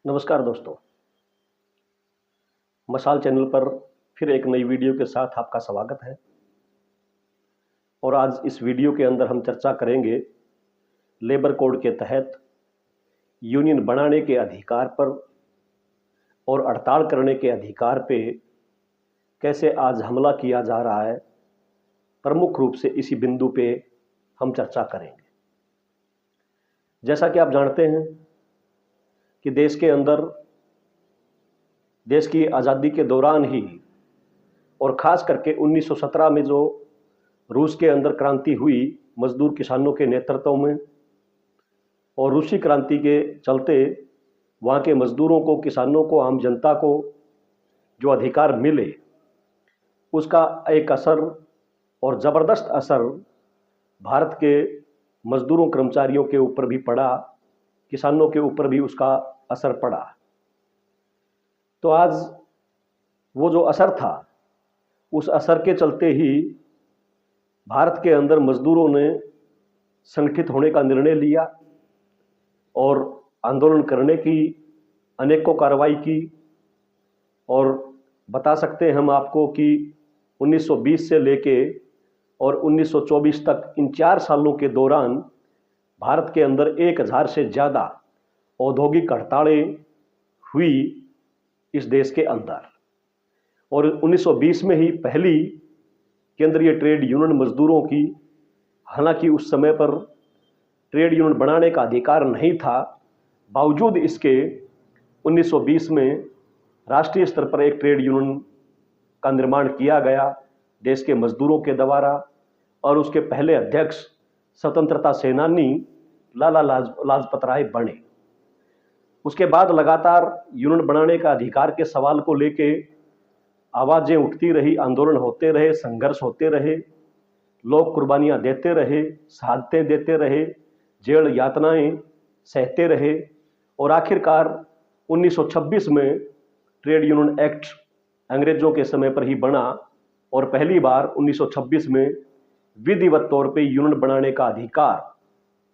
नमस्कार दोस्तों। मशाल चैनल पर फिर एक नई वीडियो के साथ आपका स्वागत है। और आज इस वीडियो के अंदर हम चर्चा करेंगे लेबर कोड के तहत यूनियन बनाने के अधिकार पर और हड़ताल करने के अधिकार पे कैसे आज हमला किया जा रहा है। प्रमुख रूप से इसी बिंदु पे हम चर्चा करेंगे। जैसा कि आप जानते हैं कि देश के अंदर देश की आज़ादी के दौरान ही और ख़ास करके 1917 में जो रूस के अंदर क्रांति हुई मजदूर किसानों के नेतृत्व में, और रूसी क्रांति के चलते वहाँ के मजदूरों को, किसानों को, आम जनता को जो अधिकार मिले उसका एक असर और ज़बरदस्त असर भारत के मजदूरों कर्मचारियों के ऊपर भी पड़ा, किसानों के ऊपर भी उसका असर पड़ा। तो आज वो जो असर था, उस असर के चलते ही भारत के अंदर मजदूरों ने संगठित होने का निर्णय लिया और आंदोलन करने की अनेकों कार्रवाई की। और बता सकते हैं हम आपको कि 1920 से लेके और 1924 तक इन 4 सालों के दौरान भारत के अंदर 1000 से ज़्यादा औद्योगिक हड़तालें हुई इस देश के अंदर। और 1920 में ही पहली केंद्रीय ट्रेड यूनियन मजदूरों की, हालांकि उस समय पर ट्रेड यूनियन बनाने का अधिकार नहीं था, बावजूद इसके 1920 में राष्ट्रीय स्तर पर एक ट्रेड यूनियन का निर्माण किया गया देश के मजदूरों के द्वारा। और उसके पहले अध्यक्ष स्वतंत्रता सेनानी लाला लाजपत राय बने। उसके बाद लगातार यूनियन बनाने का अधिकार के सवाल को लेके आवाज़ें उठती रही, आंदोलन होते रहे, संघर्ष होते रहे, लोग कुर्बानियां देते रहे, शहादतें देते रहे, जेल यातनाएं सहते रहे। और आखिरकार 1926 में ट्रेड यूनियन एक्ट अंग्रेजों के समय पर ही बना और पहली बार 1926 में विधिवत तौर पे यूनियन बनाने का अधिकार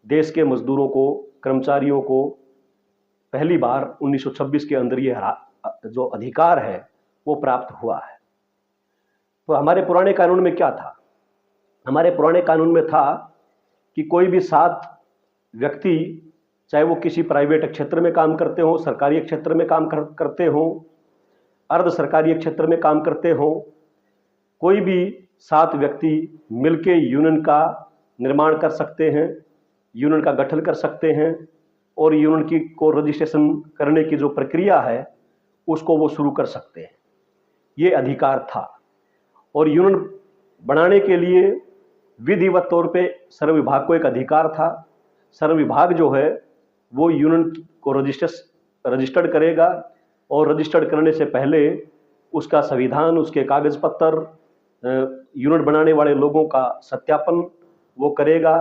देश के मजदूरों को, कर्मचारियों को पहली बार 1926 के अंदर ये जो अधिकार है वो प्राप्त हुआ है। तो हमारे पुराने कानून में क्या था? हमारे पुराने कानून में था कि कोई भी 7 व्यक्ति, चाहे वो किसी प्राइवेट क्षेत्र में काम करते हो, सरकारी क्षेत्र में काम करते हो, अर्ध सरकारी क्षेत्र में काम करते हो, कोई भी 7 व्यक्ति मिलके यूनियन का निर्माण कर सकते हैं, यूनियन का गठन कर सकते हैं और यूनियन को रजिस्ट्रेशन करने की जो प्रक्रिया है उसको वो शुरू कर सकते हैं। ये अधिकार था। और यूनियन बनाने के लिए विधिवत तौर पे श्रम विभाग को एक अधिकार था। श्रम विभाग जो है वो यूनियन को रजिस्टर्ड करेगा और रजिस्टर्ड करने से पहले उसका संविधान, उसके कागज पत्र, यूनियन बनाने वाले लोगों का सत्यापन वो करेगा।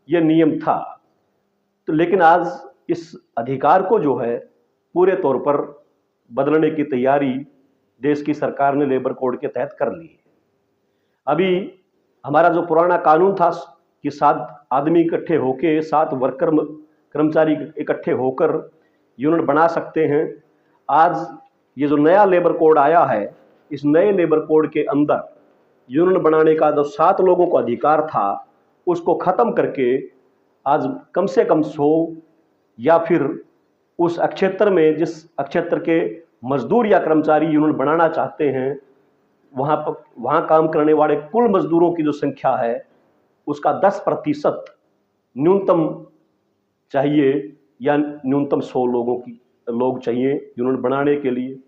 ये नियम था। तो लेकिन आज इस अधिकार को जो है पूरे तौर पर बदलने की तैयारी देश की सरकार ने लेबर कोड के तहत कर ली है। अभी हमारा जो पुराना कानून था कि 7 आदमी इकट्ठे होकर, 7 वर्कर कर्मचारी इकट्ठे होकर यूनियन बना सकते हैं। आज ये जो नया लेबर कोड आया है, इस नए लेबर कोड के अंदर यूनियन बनाने का जो 7 लोगों को अधिकार था उसको खत्म करके आज कम से कम 100 या फिर उस क्षेत्र में जिस क्षेत्र के मजदूर या कर्मचारी यूनियन बनाना चाहते हैं वहाँ काम करने वाले कुल मजदूरों की जो संख्या है उसका 10% न्यूनतम चाहिए, या न्यूनतम 100 लोग चाहिए यूनियन बनाने के लिए।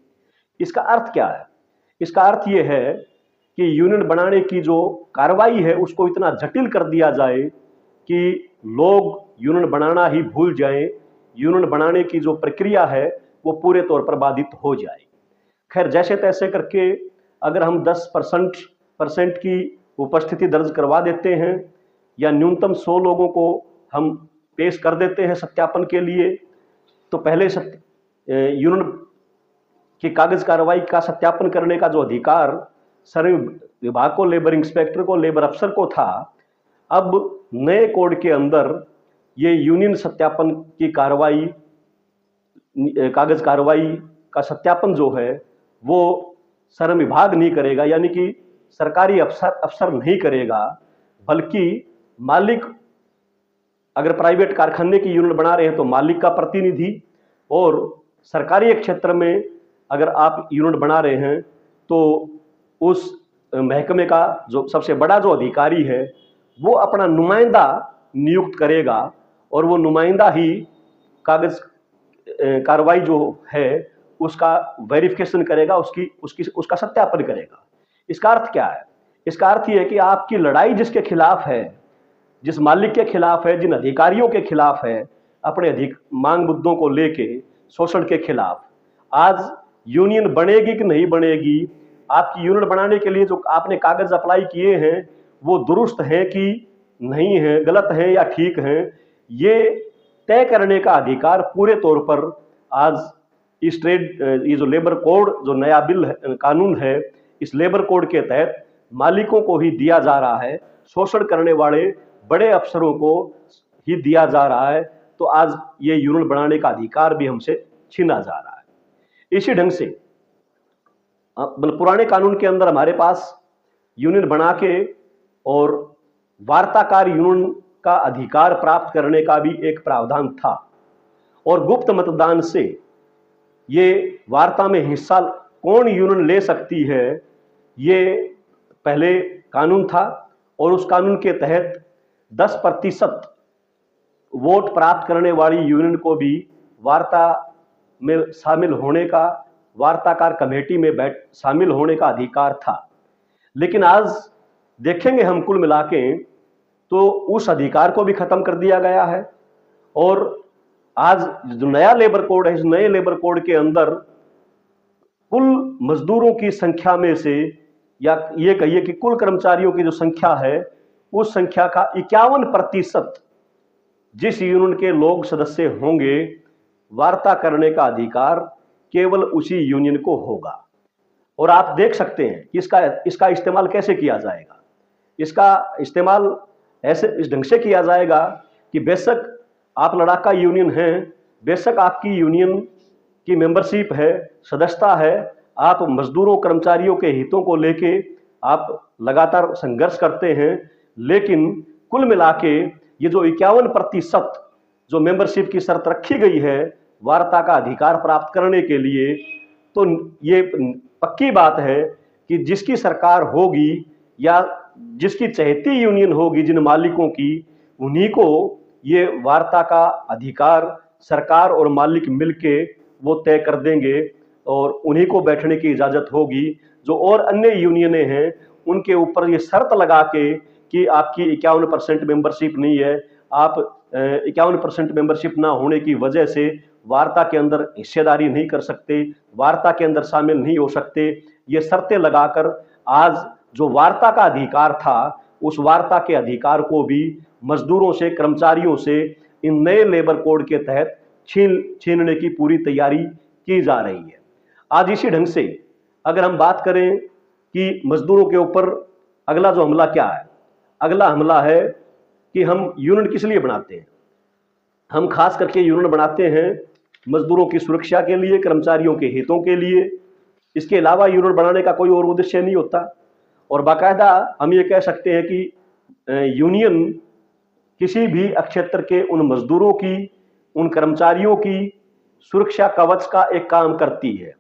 इसका अर्थ क्या है? इसका अर्थ ये है कि यूनियन बनाने की जो कार्रवाई है उसको इतना जटिल कर दिया जाए कि लोग यूनियन बनाना ही भूल जाएं, यूनियन बनाने की जो प्रक्रिया है वो पूरे तौर पर बाधित हो जाए। खैर, जैसे तैसे करके अगर हम 10% की उपस्थिति दर्ज करवा देते हैं या न्यूनतम 100 लोगों को हम पेश कर देते हैं सत्यापन के लिए, तो पहले यूनियन की कागज कार्रवाई का सत्यापन करने का जो अधिकार श्रम विभाग को, लेबर इंस्पेक्टर को, लेबर अफसर को था, अब नए कोड के अंदर ये यूनियन सत्यापन की कार्रवाई कागज कार्रवाई का सत्यापन जो है वो श्रम विभाग नहीं करेगा, यानी कि सरकारी अफसर नहीं करेगा, बल्कि मालिक, अगर प्राइवेट कारखाने की यूनिट बना रहे हैं तो मालिक का प्रतिनिधि, और सरकारी क्षेत्र में अगर आप यूनिट बना रहे हैं तो उस महकमे का जो सबसे बड़ा जो अधिकारी है वो अपना नुमाइंदा नियुक्त करेगा, और वो नुमाइंदा ही कागज कार्रवाई जो है उसका वेरिफिकेशन करेगा, उसका सत्यापन करेगा। इसका अर्थ क्या है? इसका अर्थ ये है कि आपकी लड़ाई जिसके खिलाफ है, जिस मालिक के खिलाफ है, जिन अधिकारियों के खिलाफ है, अपने मांग मुद्दों को लेके, शोषण के खिलाफ, आज यूनियन बनेगी कि नहीं बनेगी, आपकी यूनियन बनाने के लिए जो आपने कागज अप्लाई किए हैं वो दुरुस्त हैं कि नहीं है, गलत हैं या ठीक हैं, ये तय करने का अधिकार पूरे तौर पर आज इस ये जो लेबर कोड, जो नया बिल है, कानून है, इस लेबर कोड के तहत मालिकों को ही दिया जा रहा है, शोषण करने वाले बड़े अफसरों को ही दिया जा रहा है। तो आज ये यूनियन बनाने का अधिकार भी हमसे छीना जा रहा है। इसी ढंग से पुराने कानून के अंदर हमारे पास यूनियन बना के और वार्ताकार यूनियन का अधिकार प्राप्त करने का भी एक प्रावधान था, और गुप्त मतदान से ये वार्ता में हिस्सा कौन यूनियन ले सकती है ये पहले कानून था, और उस कानून के तहत 10% वोट प्राप्त करने वाली यूनियन को भी वार्ता में शामिल होने का, वार्ताकार कमेटी में शामिल होने का अधिकार था। लेकिन आज देखेंगे हम कुल मिला के तो उस अधिकार को भी खत्म कर दिया गया है, और आज जो नया लेबर कोड है, इस नए लेबर कोड के अंदर कुल मजदूरों की संख्या में से, या ये कहिए कि कुल कर्मचारियों की जो संख्या है उस संख्या का 51% जिस यूनियन के लोग सदस्य होंगे, वार्ता करने का अधिकार केवल उसी यूनियन को होगा। और आप देख सकते हैं कि इसका इस्तेमाल कैसे किया जाएगा। इसका इस्तेमाल ऐसे इस ढंग से किया जाएगा कि बेशक आप लड़ाका यूनियन हैं, बेशक आपकी यूनियन की मेंबरशिप है, सदस्यता है, आप मजदूरों कर्मचारियों के हितों को लेके आप लगातार संघर्ष करते हैं, लेकिन कुल मिला के ये जो 51% जो मेंबरशिप की शर्त रखी गई है वार्ता का अधिकार प्राप्त करने के लिए, तो ये पक्की बात है कि जिसकी सरकार होगी या जिसकी चहेती यूनियन होगी, जिन मालिकों की, उन्हीं को ये वार्ता का अधिकार सरकार और मालिक मिलके वो तय कर देंगे, और उन्हीं को बैठने की इजाजत होगी। जो और अन्य यूनियनें हैं उनके ऊपर ये शर्त लगा के कि आपकी 51% मेंबरशिप नहीं है, आप 51% मेंबरशिप ना होने की वजह से वार्ता के अंदर हिस्सेदारी नहीं कर सकते, वार्ता के अंदर शामिल नहीं हो सकते, ये शर्तें लगाकर आज जो वार्ता का अधिकार था उस वार्ता के अधिकार को भी मजदूरों से, कर्मचारियों से इन नए लेबर कोड के तहत छीनने की पूरी तैयारी की जा रही है। आज इसी ढंग से अगर हम बात करें कि मजदूरों के ऊपर अगला जो हमला क्या है, अगला हमला है कि हम यूनियन किस लिए बनाते हैं। हम खास करके यूनियन बनाते हैं मजदूरों की सुरक्षा के लिए, कर्मचारियों के हितों के लिए। इसके अलावा यूनियन बनाने का कोई और उद्देश्य नहीं होता। और बाकायदा हम ये कह सकते हैं कि यूनियन किसी भी क्षेत्र के उन मजदूरों की, उन कर्मचारियों की सुरक्षा कवच का एक काम करती है।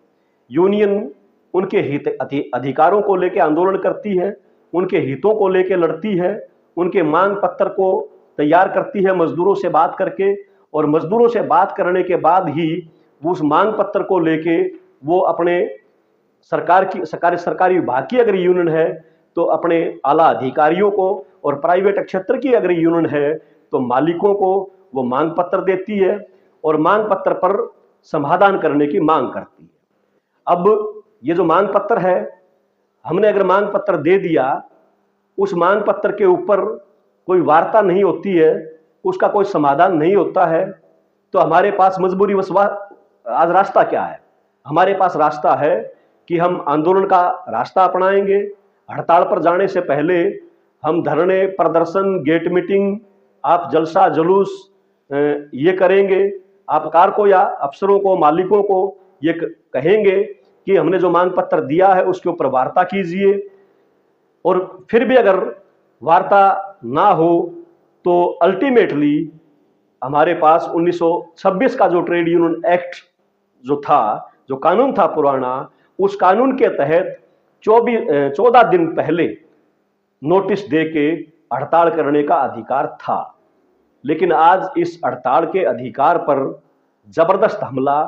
यूनियन उनके हित अधिकारों को लेकर आंदोलन करती है, उनके हितों को लेकर लड़ती है, उनके मांग पत्र को तैयार करती है मजदूरों से बात करके, और मजदूरों से बात करने के बाद ही वो उस मांग पत्र को लेके वो अपने सरकारी विभाग की अगर यूनियन है तो अपने आला अधिकारियों को, और प्राइवेट क्षेत्र की अगर यूनियन है तो मालिकों को वो मांग पत्र देती है, और मांग पत्र पर समाधान करने की मांग करती है। अब ये जो मांग पत्र है, हमने अगर मांग पत्र दे दिया, उस मांग पत्र के ऊपर कोई वार्ता नहीं होती है, उसका कोई समाधान नहीं होता है, तो हमारे पास मजबूरी आज रास्ता क्या है? हमारे पास रास्ता है कि हम आंदोलन का रास्ता अपनाएंगे। हड़ताल पर जाने से पहले हम धरने, प्रदर्शन, गेट मीटिंग, आप जलसा जुलूस ये करेंगे, आप कार को या अफसरों को, मालिकों को ये कहेंगे कि हमने जो मांग पत्र दिया है उसके ऊपर वार्ता कीजिए, और फिर भी अगर वार्ता ना हो तो अल्टीमेटली हमारे पास 1926 का जो ट्रेड यूनियन एक्ट जो था, जो कानून था पुराना, उस कानून के तहत 14 दिन पहले नोटिस दे के हड़ताल करने का अधिकार था। लेकिन आज इस हड़ताल के अधिकार पर जबरदस्त हमला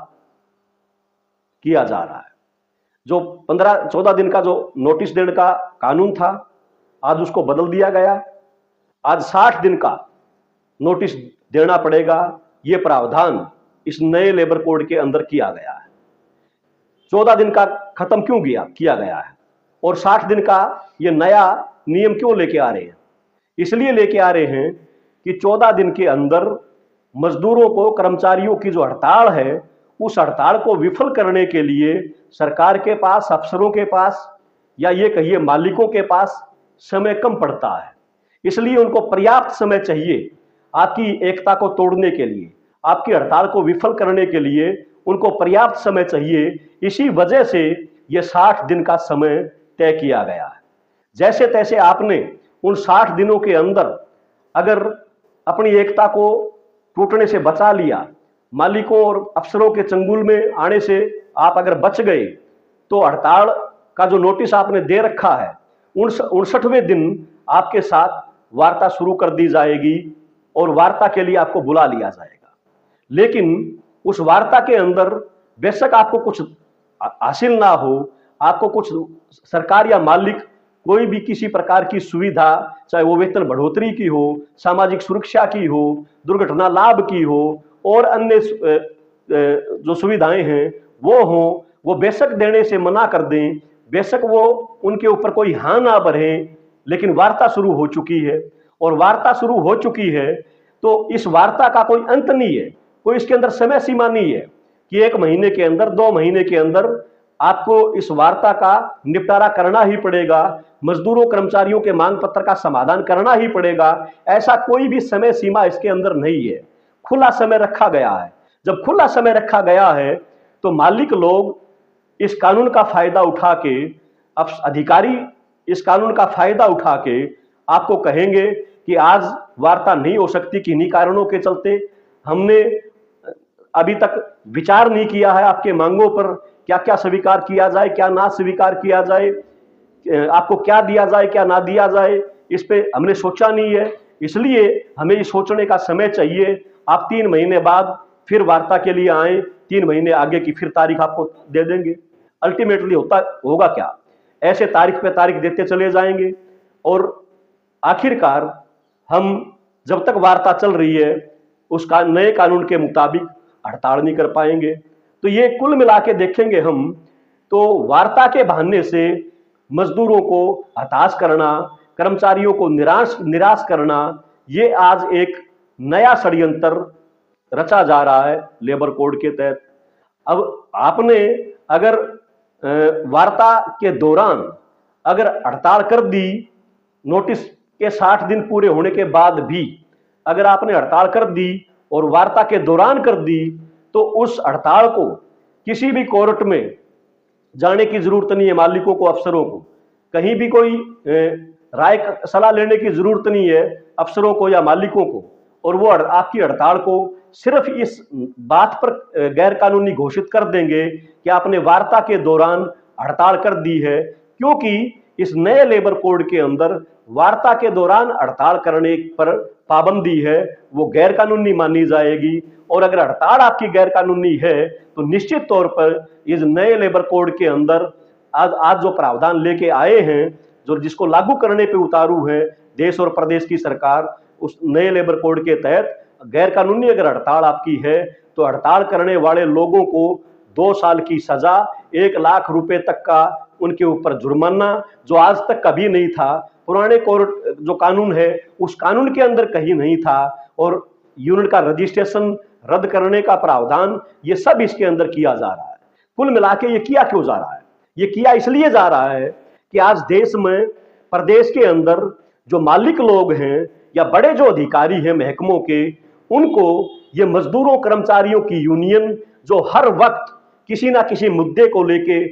किया जा रहा है। जो 14 दिन का जो नोटिस देने का कानून था, आज उसको बदल दिया गया। आज 60 दिन का नोटिस देना पड़ेगा, यह प्रावधान इस नए लेबर कोड के अंदर किया गया है। 14 दिन का खत्म क्यों किया गया है और 60 दिन का यह नया नियम क्यों लेके आ रहे हैं? इसलिए लेके आ रहे हैं कि 14 दिन के अंदर मजदूरों को, कर्मचारियों की जो हड़ताल है, उस हड़ताल को विफल करने के लिए सरकार के पास, अफसरों के पास, या ये कहिए मालिकों के पास समय कम पड़ता है। इसलिए उनको पर्याप्त समय चाहिए आपकी एकता को तोड़ने के लिए, आपकी हड़ताल को विफल करने के लिए उनको पर्याप्त समय चाहिए। इसी वजह से यह 60 दिन का समय तय किया गया है। जैसे तैसे आपने उन 60 दिनों के अंदर अगर अपनी एकता को टूटने से बचा लिया, मालिकों और अफसरों के चंगुल में आने से आप अगर बच गए, तो हड़ताल का जो नोटिस आपने दे रखा है, 59वें दिन आपके साथ वार्ता शुरू कर दी जाएगी और वार्ता के लिए आपको बुला लिया जाएगा। लेकिन उस वार्ता के अंदर बेशक आपको कुछ हासिल ना हो, आपको कुछ सरकार या मालिक कोई भी किसी प्रकार की सुविधा, चाहे वो वेतन बढ़ोतरी की हो, सामाजिक सुरक्षा की हो, दुर्घटना लाभ की हो, और अन्य जो सुविधाएं हैं वो हो, वो बेशक देने से मना कर दें, बेशक वो उनके ऊपर कोई हाँ ना बढ़े, लेकिन वार्ता शुरू हो चुकी है। और वार्ता शुरू हो चुकी है तो इस वार्ता का कोई अंत नहीं है, कोई इसके अंदर समय सीमा नहीं है कि 1 महीने के अंदर, 2 महीने के अंदर आपको इस वार्ता का निपटारा करना ही पड़ेगा, मजदूरों, कर्मचारियों के मांग पत्र का समाधान करना ही पड़ेगा। ऐसा कोई भी समय सीमा इसके अंदर नहीं है, खुला समय रखा गया है। जब खुला समय रखा गया है तो मालिक लोग इस कानून का फायदा उठा के, अधिकारी इस कानून का फायदा उठा के आपको कहेंगे कि आज वार्ता नहीं हो सकती, किन्हीं कारणों के चलते हमने अभी तक विचार नहीं किया है आपके मांगों पर, क्या क्या स्वीकार किया जाए, क्या ना स्वीकार किया जाए, आपको क्या दिया जाए, क्या ना दिया जाए, इस पे हमने सोचा नहीं है। इसलिए हमें ये सोचने का समय चाहिए। आप 3 महीने बाद फिर वार्ता के लिए आए, 3 महीने आगे की फिर तारीख आपको दे देंगे। अल्टीमेटली होगा क्या? ऐसे तारीख पे तारीख देते चले जाएंगे और आखिरकार हम जब तक वार्ता चल रही है उसका नए कानून के मुताबिक हड़ताल नहीं कर पाएंगे। तो ये कुल मिला के देखेंगे हम तो वार्ता के बहाने से मजदूरों को हताश करना, कर्मचारियों को निराश करना, ये आज एक नया षड्यंत्र रचा जा रहा है लेबर कोड के तहत। अब आपने अगर वार्ता के दौरान अगर हड़ताल कर दी, नोटिस के 60 दिन पूरे होने के बाद भी अगर आपने हड़ताल कर दी और वार्ता के दौरान कर दी, तो उस हड़ताल को किसी भी कोर्ट में जाने की जरूरत नहीं है। मालिकों को, अफसरों को कहीं भी कोई राय सलाह लेने की जरूरत नहीं है, अफसरों को या मालिकों को। और वो आपकी हड़ताल को सिर्फ इस बात पर गैर कानूनी घोषित कर देंगे कि आपने वार्ता के दौरान हड़ताल कर दी है, क्योंकि इस नए लेबर कोड के अंदर वार्ता के दौरान हड़ताल करने पर पाबंदी है, वो गैर कानूनी मानी जाएगी। और अगर हड़ताल आपकी गैर कानूनी है तो निश्चित तौर पर इस नए लेबर कोड के अंदर आज जो प्रावधान लेके आए हैं, जो जिसको लागू करने पे उतारू है देश और प्रदेश की सरकार, उस नए लेबर कोड के तहत गैर कानूनी अगर हड़ताल आपकी है तो हड़ताल करने वाले लोगों को 2 साल की सजा, 1 लाख रुपए तक का उनके ऊपर जुर्माना, जो आज तक कभी नहीं था। पुराने कोर्ट जो कानून है उस कानून के अंदर कहीं नहीं था। और यूनियन का रजिस्ट्रेशन रद्द करने का प्रावधान, ये सब इसके अंदर किया जा रहा है। कुल मिला के ये किया क्यों जा रहा है? ये किया इसलिए जा रहा है कि आज देश में, प्रदेश के अंदर जो मालिक लोग हैं या बड़े जो अधिकारी हैं महकमों के, उनको ये मजदूरों कर्मचारियों की यूनियन जो हर वक्त किसी ना किसी मुद्दे को लेके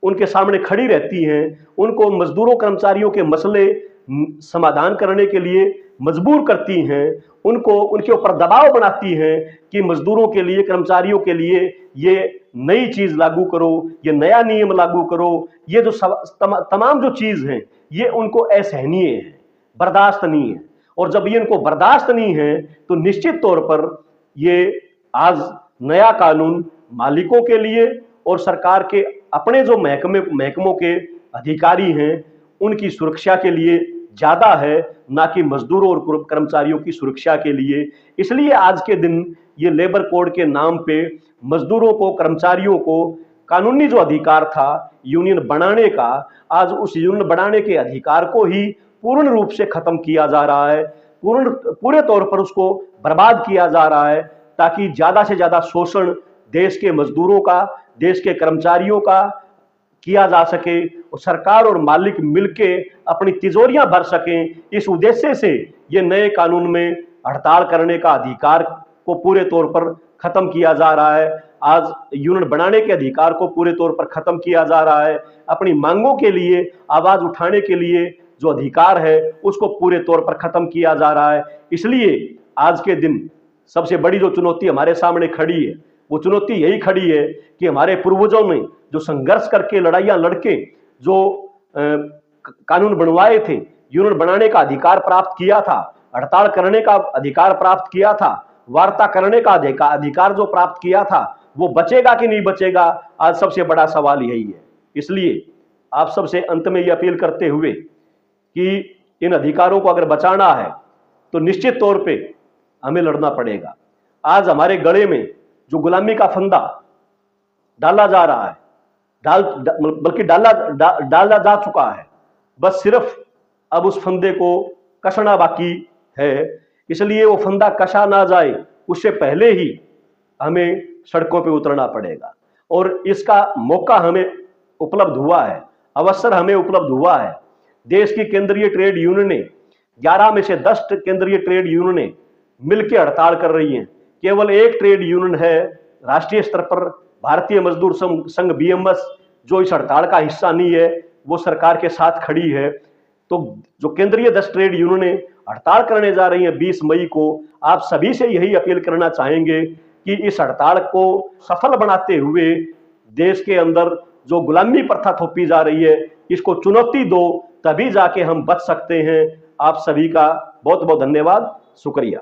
उनके सामने खड़ी रहती हैं, उनको मजदूरों कर्मचारियों के मसले समाधान करने के लिए मजबूर करती हैं, उनको उनके ऊपर दबाव बनाती हैं कि मजदूरों के लिए, कर्मचारियों के लिए ये नई चीज लागू करो, ये नया नियम लागू करो, ये जो तमाम जो चीज हैं ये उनको असहनीय है, बर्दाश्त नहीं है। और जब ये इनको बर्दाश्त नहीं है तो निश्चित तौर पर ये आज नया कानून मालिकों के लिए और सरकार के अपने जो महकमों के अधिकारी हैं उनकी सुरक्षा के लिए ज्यादा है, ना कि मजदूरों और कर्मचारियों की सुरक्षा के लिए। इसलिए आज के दिन ये लेबर कोड के नाम पे मजदूरों को, कर्मचारियों को कानूनी जो अधिकार था यूनियन बनाने का, आज उस यूनियन बनाने के अधिकार को ही पूर्ण रूप से खत्म किया जा रहा है, पूरे तौर पर उसको बर्बाद किया जा रहा है, ताकि ज्यादा से ज्यादा शोषण देश के मजदूरों का, देश के कर्मचारियों का किया जा सके और सरकार और मालिक मिलके अपनी तिजोरियां भर सकें। इस उद्देश्य से ये नए कानून में हड़ताल करने का अधिकार को पूरे तौर पर खत्म किया जा रहा है। आज यूनियन बनाने के अधिकार को पूरे तौर पर खत्म किया जा रहा है। अपनी मांगों के लिए आवाज उठाने के लिए जो अधिकार है उसको पूरे तौर पर खत्म किया जा रहा है। इसलिए आज के दिन सबसे बड़ी जो चुनौती हमारे सामने खड़ी है वो चुनौती यही खड़ी है कि हमारे पूर्वजों ने जो संघर्ष करके, लड़ाइयां लड़के जो कानून बनवाए थे, यूनियन बनाने का अधिकार प्राप्त किया था, हड़ताल करने का अधिकार प्राप्त किया था, वार्ता करने का अधिकार जो प्राप्त किया था, वो बचेगा कि नहीं बचेगा, आज सबसे बड़ा सवाल यही है। इसलिए आप सबसे अंत में ये अपील करते हुए कि इन अधिकारों को अगर बचाना है तो निश्चित तौर पे हमें लड़ना पड़ेगा। आज हमारे गले में जो गुलामी का फंदा डाला जा रहा है, बल्कि डाला जा चुका है, बस सिर्फ अब उस फंदे को कसना बाकी है। इसलिए वो फंदा कसा ना जाए उससे पहले ही हमें सड़कों पे उतरना पड़ेगा। और इसका मौका हमें उपलब्ध हुआ है, अवसर हमें उपलब्ध हुआ है। देश की केंद्रीय ट्रेड यूनियनें 11 में से 10 केंद्रीय ट्रेड यूनियनें मिलकर हड़ताल कर रही हैं। केवल एक ट्रेड यूनियन है राष्ट्रीय स्तर पर, भारतीय मजदूर संघ बीएमएस, जो इस हड़ताल का हिस्सा नहीं है, वो सरकार के साथ खड़ी है। तो जो केंद्रीय 10 ट्रेड यूनियनें हड़ताल करने जा रही हैं 20 मई को, आप सभी से यही अपील करना चाहेंगे कि इस हड़ताल को सफल बनाते हुए देश के अंदर जो गुलामी प्रथा थोपी जा रही है इसको चुनौती दो, तभी जाके हम बच सकते हैं। आप सभी का बहुत बहुत धन्यवाद, शुक्रिया।